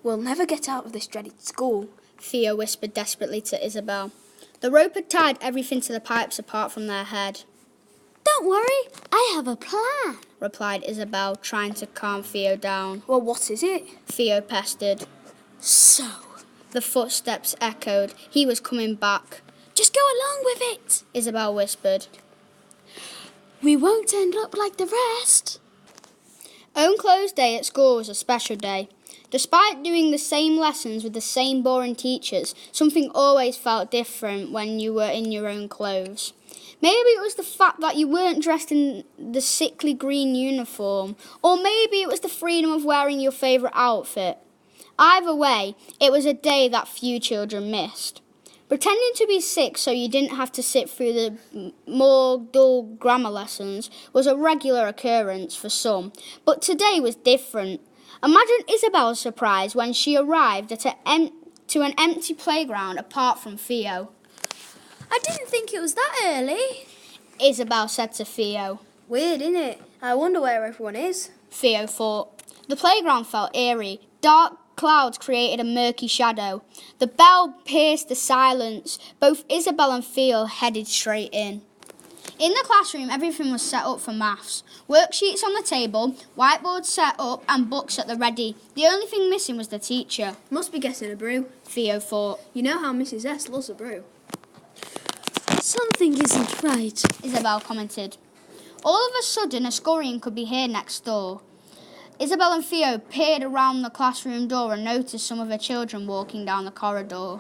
We'll never get out of this dreaded school, Theo whispered desperately to Isabel. The rope had tied everything to the pipes apart from their head. Don't worry, I have a plan, replied Isabel, trying to calm Theo down. Well, what is it? Theo pestered. So, the footsteps echoed. He was coming back. Just go along with it, Isabel whispered. We won't end up like the rest. Own Clothes Day at school was a special day. Despite doing the same lessons with the same boring teachers, something always felt different when you were in your own clothes. Maybe it was the fact that you weren't dressed in the sickly green uniform, or maybe it was the freedom of wearing your favourite outfit. Either way, it was a day that few children missed. Pretending to be sick so you didn't have to sit through the more dull grammar lessons was a regular occurrence for some, but today was different. Imagine Isabel's surprise when she arrived at an empty playground apart from Theo. I didn't think it was that early, Isabel said to Theo. Weird, isn't it? I wonder where everyone is. Theo thought. The playground felt eerie. Dark clouds created a murky shadow. The bell pierced the silence. Both Isabel and Theo headed straight in. In the classroom, everything was set up for maths. Worksheets on the table, whiteboards set up, and books at the ready. The only thing missing was the teacher. Must be getting a brew, Theo thought. You know how Mrs. S loves a brew. Something isn't right, Isabel commented. All of a sudden, a scurrying could be heard next door. Isabel and Theo peered around the classroom door and noticed some of the children walking down the corridor.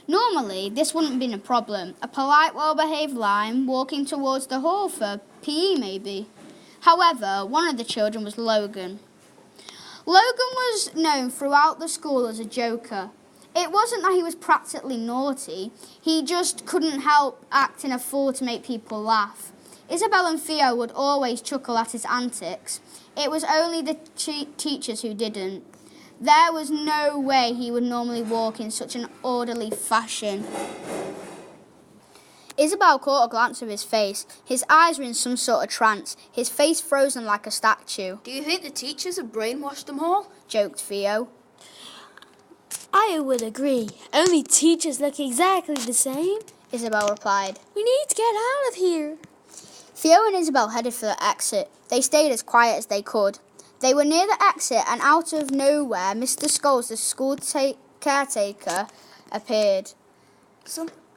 Normally, this wouldn't have been a problem. A polite, well-behaved line walking towards the hall for PE, maybe. However, one of the children was Logan. Logan was known throughout the school as a joker. It wasn't that he was practically naughty. He just couldn't help acting a fool to make people laugh. Isabel and Theo would always chuckle at his antics. It was only the teachers who didn't. There was no way he would normally walk in such an orderly fashion. Isabel caught a glance of his face. His eyes were in some sort of trance, his face frozen like a statue. Do you think the teachers have brainwashed them all? Joked Theo. I would agree. Only teachers look exactly the same, Isabel replied. We need to get out of here. Theo and Isabel headed for the exit. They stayed as quiet as they could. They were near the exit and out of nowhere, Mr. Scholes, the school caretaker, appeared.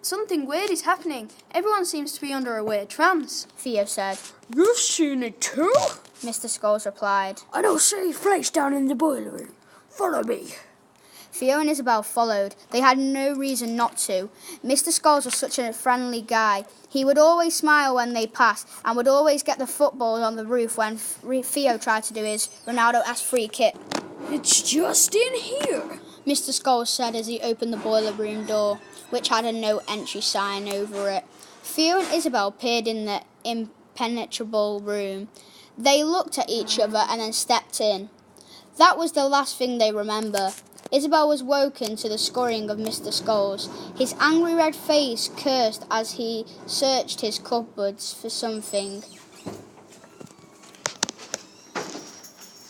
Something weird is happening. Everyone seems to be under a weird trance, Theo said. You've seen it too? Mr. Scholes replied. I don't see flash down in the boiler room. Follow me. Theo and Isabel followed. They had no reason not to. Mr. Scholes was such a friendly guy. He would always smile when they passed and would always get the footballs on the roof when Theo tried to do his Ronaldo-esque free kick. It's just in here, Mr. Scholes said as he opened the boiler room door, which had a no entry sign over it. Theo and Isabel peered in the impenetrable room. They looked at each other and then stepped in. That was the last thing they remember. Isabel was woken to the scurrying of Mr. Scholes. His angry red face cursed as he searched his cupboards for something.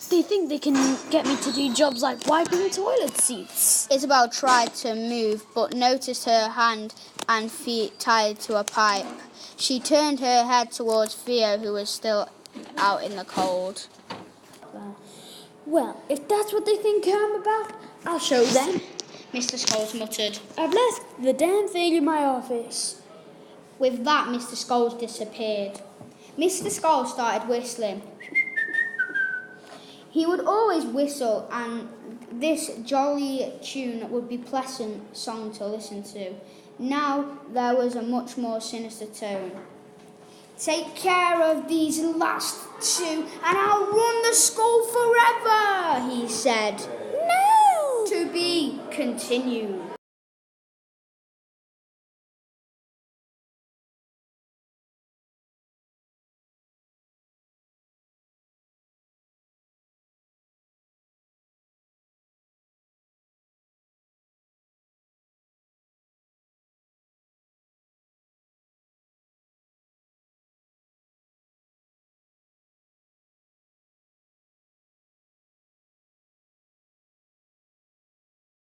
They think they can get me to do jobs like wiping toilet seats. Isabel tried to move, but noticed her hand and feet tied to a pipe. She turned her head towards Theo, who was still out in the cold. Well, if that's what they think I'm about, I'll show them. Mr. Scholes muttered. I've left the damn thing in my office. With that, Mr. Scholes disappeared. Mr. Scholes started whistling. He would always whistle, and this jolly tune would be a pleasant song to listen to. Now there was a much more sinister tone. Take care of these last two, and I'll run the school forever, he said. No! To be continued.